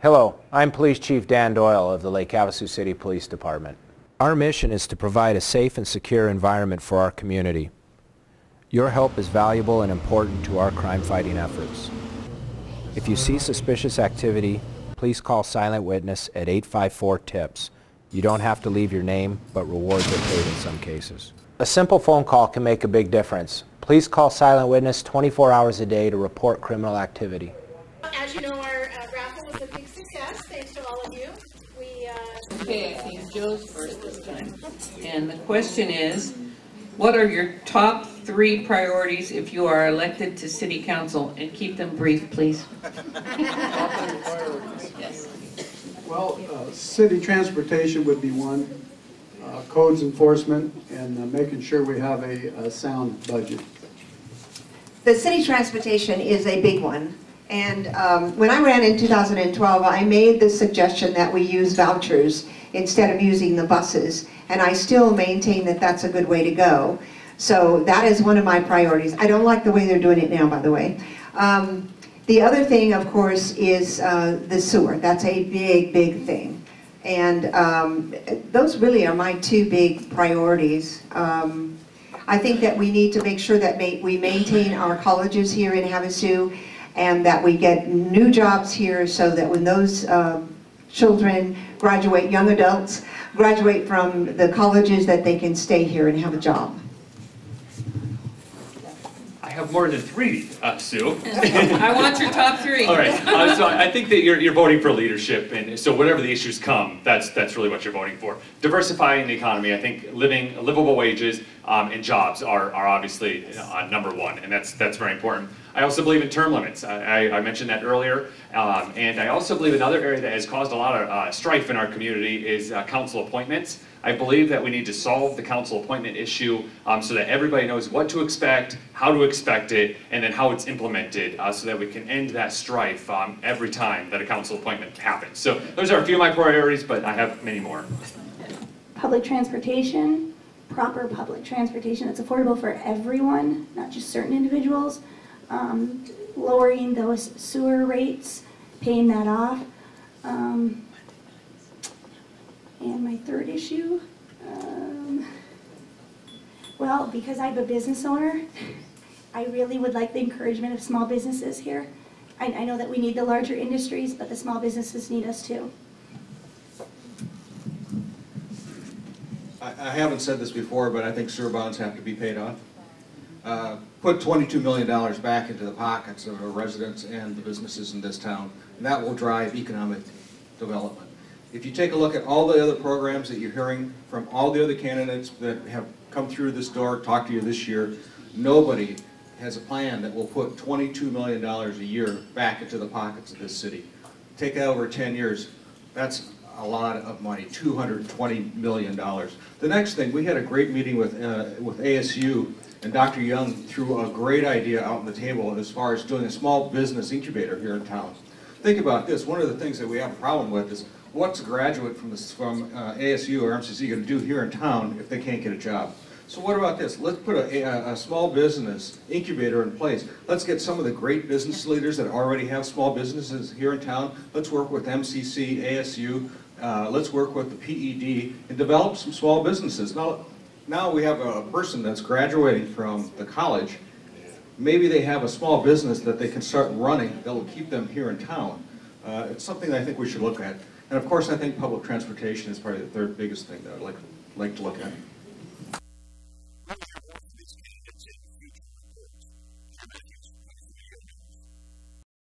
Hello, I'm Police Chief Dan Doyle of the Lake Havasu City Police Department. Our mission is to provide a safe and secure environment for our community. Your help is valuable and important to our crime-fighting efforts. If you see suspicious activity, please call Silent Witness at 854-TIPS. You don't have to leave your name, but rewards are paid in some cases. A simple phone call can make a big difference. Please call Silent Witness 24 hours a day to report criminal activity. As you know, our raffle was a big success, thanks to all of you. Okay, I think Joe's first this time. And the question is, what are your top 3 priorities if you are elected to City Council? And keep them brief, please. Yes. Well, city transportation would be one, codes enforcement, and making sure we have a sound budget. The city transportation is a big one. And when I ran in 2012, I made the suggestion that we use vouchers instead of using the buses. And I still maintain that that's a good way to go. So that is one of my priorities. I don't like the way they're doing it now, by the way. The other thing, of course, is the sewer. That's a big, big thing. And those really are my 2 big priorities. I think that we need to make sure that we maintain our colleges here in Havasu, and that we get new jobs here so that when those children graduate, young adults, graduate from the colleges, that they can stay here and have a job. I have more than 3, Sue. I want your top 3. All right, so I think that you're voting for leadership, and so whatever the issues come, that's really what you're voting for. Diversifying the economy, I think livable wages and jobs are obviously number 1, and that's very important. I also believe in term limits. I mentioned that earlier, and I also believe another area that has caused a lot of strife in our community is council appointments. I believe that we need to solve the council appointment issue so that everybody knows what to expect, how to expect it, and then how it's implemented so that we can end that strife every time that a council appointment happens. So those are a few of my priorities, but I have many more. Public transportation, proper public transportation that's affordable for everyone, not just certain individuals. Lowering those sewer rates, paying that off. And my 3rd issue, well, because I'm a business owner, I really would like the encouragement of small businesses here. I know that we need the larger industries, but the small businesses need us too. I haven't said this before, but I think sewer bonds have to be paid off. Put $22 million back into the pockets of our residents and the businesses in this town, and that will drive economic development. If you take a look at all the other programs that you're hearing from all the other candidates that have come through this door, talked to you this year, nobody has a plan that will put $22 million a year back into the pockets of this city. Take that over 10 years, that's a lot of money, $220 million. The next thing, we had a great meeting with ASU, and Dr. Young threw a great idea out on the table as far as doing a small business incubator here in town. Think about this, one of the things that we have a problem with is what's a graduate from ASU or MCC going to do here in town if they can't get a job? So what about this? Let's put a small business incubator in place. Let's get some of the great business leaders that already have small businesses here in town. Let's work with MCC, ASU, let's work with the PED and develop some small businesses. Now we have a person that's graduating from the college. Maybe they have a small business that they can start running that will keep them here in town. It's something that I think we should look at. And of course, I think public transportation is probably the 3rd biggest thing that I'd like to look at.